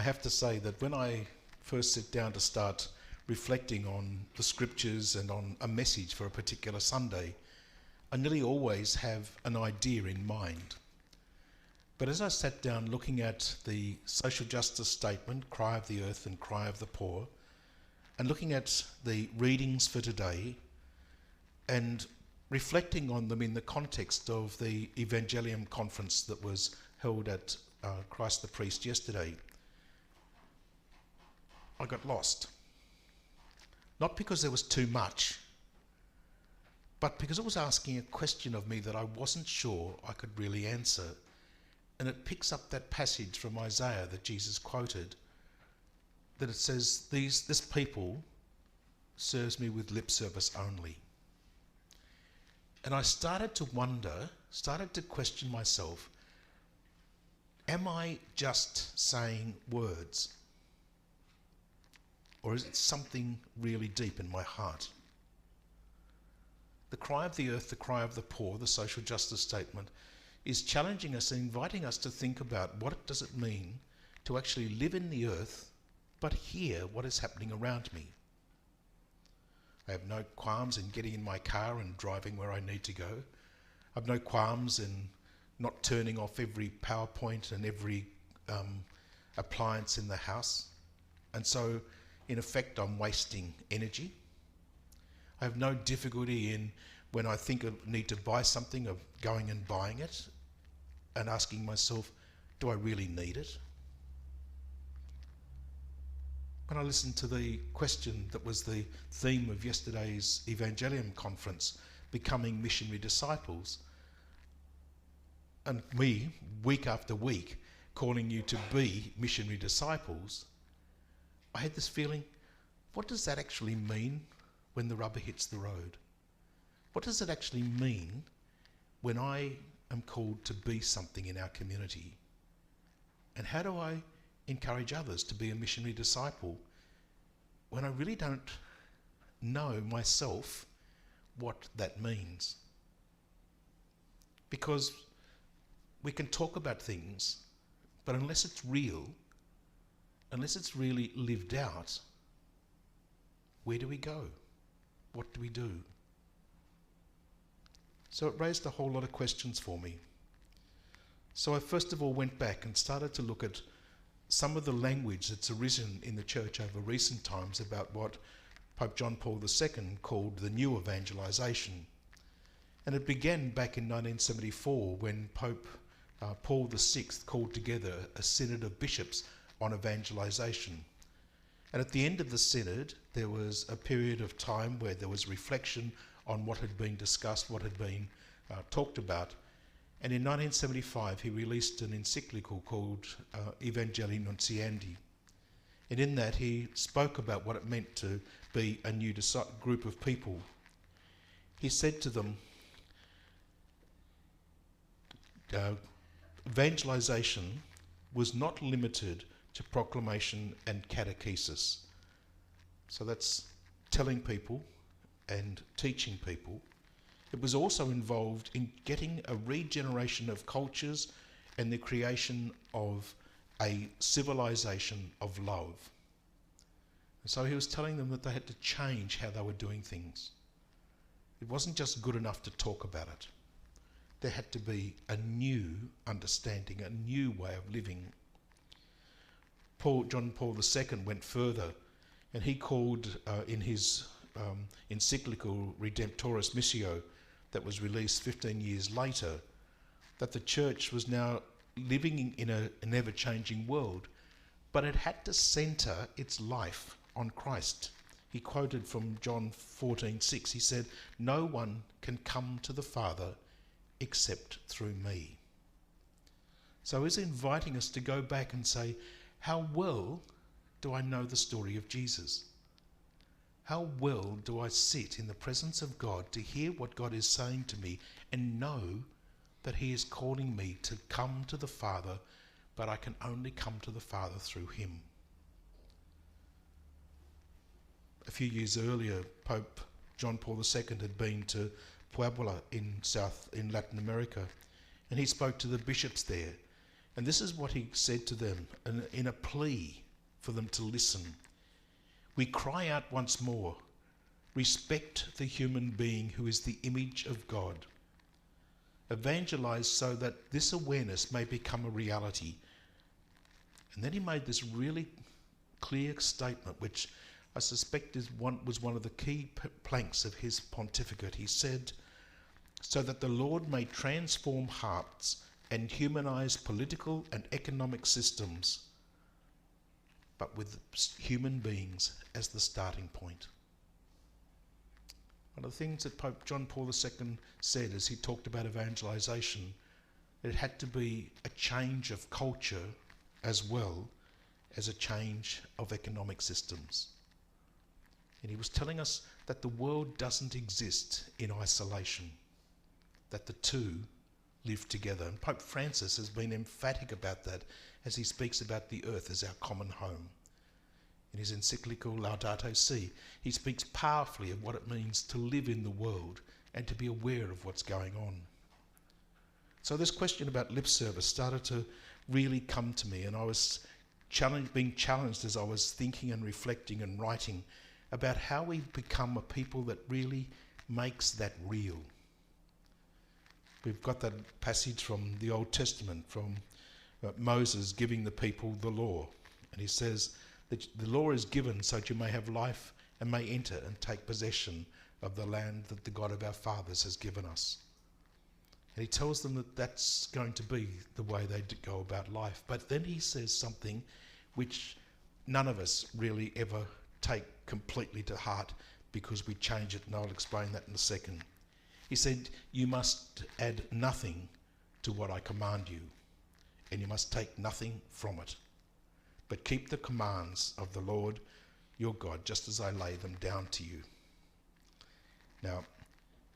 I have to say that when I first sit down to start reflecting on the scriptures and on a message for a particular Sunday, I nearly always have an idea in mind. But as I sat down looking at the social justice statement, Cry of the Earth and Cry of the Poor, and looking at the readings for today and reflecting on them in the context of the Evangelium conference that was held at Christ the Priest yesterday, I got lost. Not because there was too much, but because it was asking a question of me that I wasn't sure I could really answer. And it picks up that passage from Isaiah that Jesus quoted, that it says, this people serves me with lip service only. And I started to wonder, started to question myself, am I just saying words? Or is it something really deep in my heart? The cry of the earth, the cry of the poor, the social justice statement, is challenging us and inviting us to think about what does it mean to actually live in the earth but hear what is happening around me. I have no qualms in getting in my car and driving where I need to go. I have no qualms in not turning off every PowerPoint and every appliance in the house. And so, in effect, I'm wasting energy. I have no difficulty in, when I think I need to buy something, of going and buying it and asking myself, do I really need it? When I listened to the question that was the theme of yesterday's Evangelium conference, becoming missionary disciples, and me, week after week, calling you to be missionary disciples, I had this feeling, what does that actually mean when the rubber hits the road? What does it actually mean when I am called to be something in our community? And how do I encourage others to be a missionary disciple when I really don't know myself what that means? Because we can talk about things, but unless it's real, unless it's really lived out, where do we go? What do we do? So it raised a whole lot of questions for me. So I first of all went back and started to look at some of the language that's arisen in the church over recent times about what Pope John Paul II called the new evangelization. And it began back in 1974 when Pope Paul VI called together a synod of bishops on evangelization. And at the end of the synod, there was a period of time where there was reflection on what had been discussed, what had been talked about. And in 1975, he released an encyclical called Evangelii Nuntiandi. And in that, he spoke about what it meant to be a new group of people. He said to them, evangelization was not limited to proclamation and catechesis. So that's telling people and teaching people. It was also involved in getting a regeneration of cultures and the creation of a civilization of love. And so he was telling them that they had to change how they were doing things. It wasn't just good enough to talk about it. There had to be a new understanding, a new way of living. John Paul II went further, and he called in his encyclical Redemptoris Missio, that was released 15 years later, that the church was now living in an ever-changing world, but it had to centre its life on Christ. He quoted from John 14:6. He said, "No one can come to the Father except through me." So he's inviting us to go back and say, how well do I know the story of Jesus? How well do I sit in the presence of God to hear what God is saying to me and know that he is calling me to come to the Father, but I can only come to the Father through him? A few years earlier, Pope John Paul II had been to Puebla in Latin America, and he spoke to the bishops there, And this is what he said to them in a plea for them to listen. We cry out once more, respect the human being who is the image of God. Evangelize so that this awareness may become a reality. And then he made this really clear statement, which I suspect was one of the key planks of his pontificate. He said, so that the Lord may transform hearts and humanize political and economic systems, but with human beings as the starting point. One of the things that Pope John Paul II said as he talked about evangelization, it had to be a change of culture as well as a change of economic systems. And he was telling us that the world doesn't exist in isolation, that the two live together. And Pope Francis has been emphatic about that as he speaks about the earth as our common home. In his encyclical Laudato Si, he speaks powerfully of what it means to live in the world and to be aware of what's going on. So this question about lip service started to really come to me, and I was being challenged as I was thinking and reflecting and writing about how we become a people that really makes that real. We've got that passage from the Old Testament, from Moses giving the people the law. And he says that the law is given so that you may have life and may enter and take possession of the land that the God of our fathers has given us. And he tells them that that's going to be the way they go about life. But then he says something which none of us really ever take completely to heart, because we change it, and I'll explain that in a second. He said, you must add nothing to what I command you, and you must take nothing from it, but keep the commands of the Lord your God, just as I lay them down to you. Now,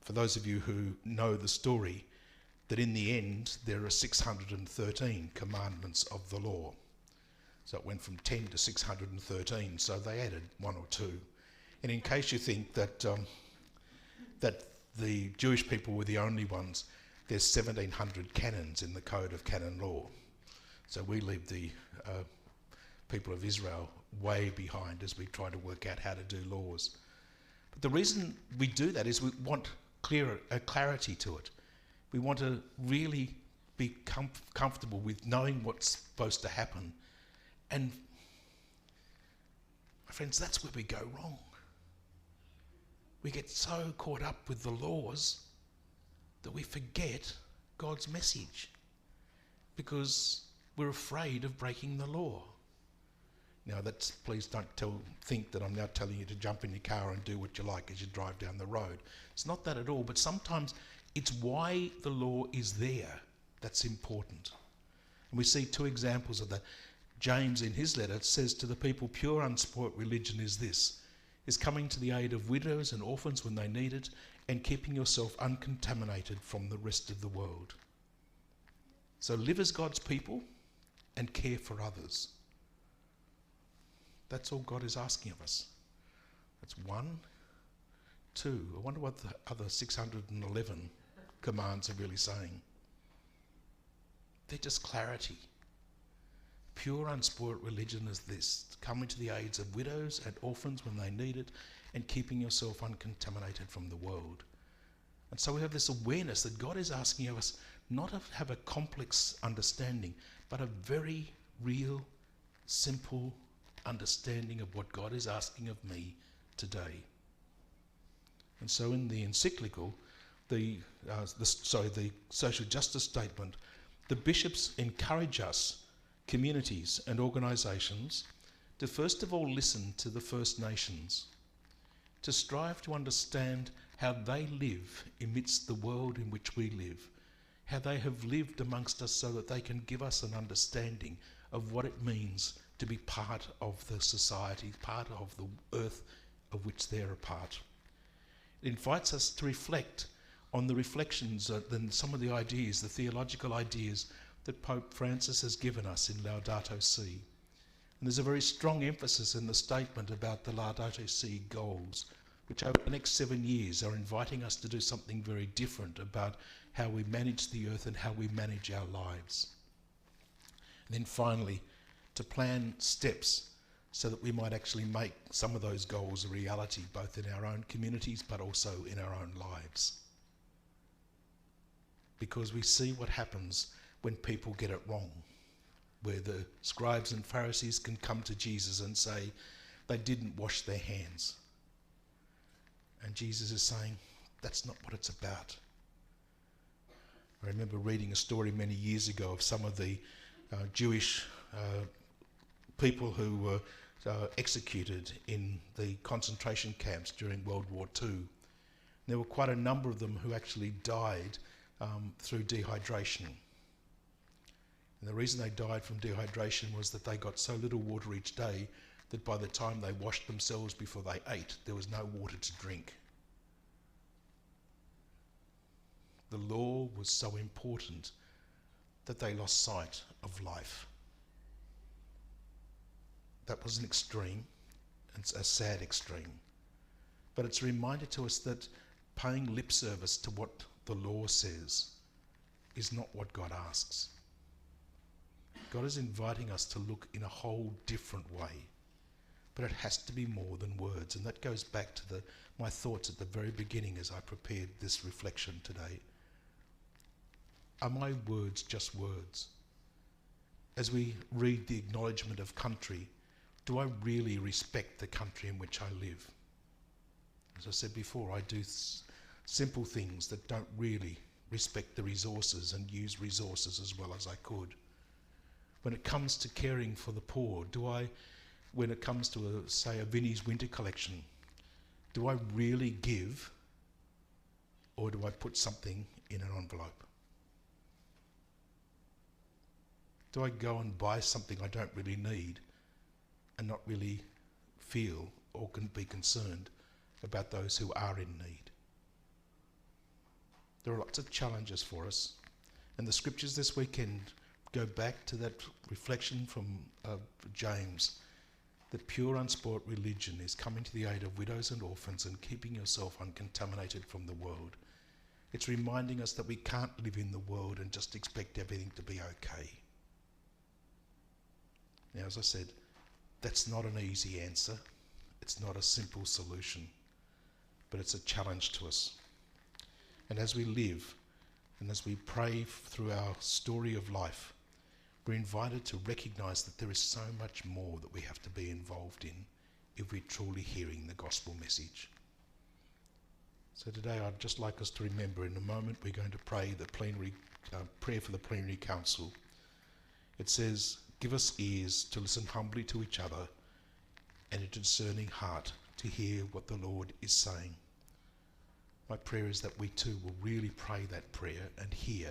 for those of you who know the story, that in the end there are 613 commandments of the law. So it went from 10 to 613, so they added one or two. And in case you think that that the Jewish people were the only ones, there's 1,700 canons in the Code of Canon Law. So we leave the people of Israel way behind as we try to work out how to do laws. But the reason we do that is we want clarity to it. We want to really be comfortable with knowing what's supposed to happen. And, my friends, that's where we go wrong. We get so caught up with the laws that we forget God's message because we're afraid of breaking the law. Now, please don't think that I'm now telling you to jump in your car and do what you like as you drive down the road. It's not that at all, but sometimes it's why the law is there that's important. And we see two examples of that. James, in his letter, says to the people, pure unspoilt religion is this, is coming to the aid of widows and orphans when they need it, and keeping yourself uncontaminated from the rest of the world. So live as God's people and care for others. That's all God is asking of us. That's 1, 2. I wonder what the other 611 commands are really saying. They're just clarity. Pure unspoilt religion is this, coming to the aids of widows and orphans when they need it, and keeping yourself uncontaminated from the world. And so we have this awareness that God is asking of us not to have a complex understanding, but a very real, simple understanding of what God is asking of me today. And so in the encyclical, the social justice statement, the bishops encourage us, communities and organisations, to first of all listen to the First Nations, to strive to understand how they live amidst the world in which we live, how they have lived amongst us so that they can give us an understanding of what it means to be part of the society, part of the earth of which they're a part. It invites us to reflect on the reflections and some of the ideas, the theological ideas that Pope Francis has given us in Laudato Si. And there's a very strong emphasis in the statement about the Laudato Si goals, which over the next 7 years are inviting us to do something very different about how we manage the earth and how we manage our lives. And then finally, to plan steps so that we might actually make some of those goals a reality, both in our own communities but also in our own lives. Because we see what happens when people get it wrong, where the scribes and Pharisees can come to Jesus and say they didn't wash their hands. And Jesus is saying, that's not what it's about. I remember reading a story many years ago of some of the Jewish people who were executed in the concentration camps during World War II. There were quite a number of them who actually died through dehydration. And the reason they died from dehydration was that they got so little water each day that by the time they washed themselves before they ate, there was no water to drink. The law was so important that they lost sight of life. That was an extreme, it's a sad extreme. But it's a reminder to us that paying lip service to what the law says is not what God asks. God is inviting us to look in a whole different way. But it has to be more than words. And that goes back to my thoughts at the very beginning as I prepared this reflection today. Are my words just words? As we read the acknowledgement of country, do I really respect the country in which I live? As I said before, I do simple things that don't really respect the resources and use resources as well as I could. When it comes to caring for the poor, when it comes to, say, a Vinnie's winter collection, do I really give, or do I put something in an envelope? Do I go and buy something I don't really need and not really feel or can be concerned about those who are in need? There are lots of challenges for us, and the scriptures this weekend go back to that reflection from James, that pure unspoilt religion is coming to the aid of widows and orphans and keeping yourself uncontaminated from the world. It's reminding us that we can't live in the world and just expect everything to be okay. Now, as I said, that's not an easy answer. It's not a simple solution, but it's a challenge to us. And as we live and as we pray through our story of life, we're invited to recognise that there is so much more that we have to be involved in if we're truly hearing the gospel message. So today I'd just like us to remember, in a moment we're going to pray the plenary prayer for the plenary council. It says, give us ears to listen humbly to each other and a discerning heart to hear what the Lord is saying. My prayer is that we too will really pray that prayer and hear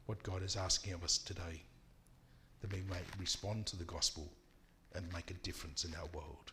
what God is asking of us today, that we may respond to the gospel and make a difference in our world.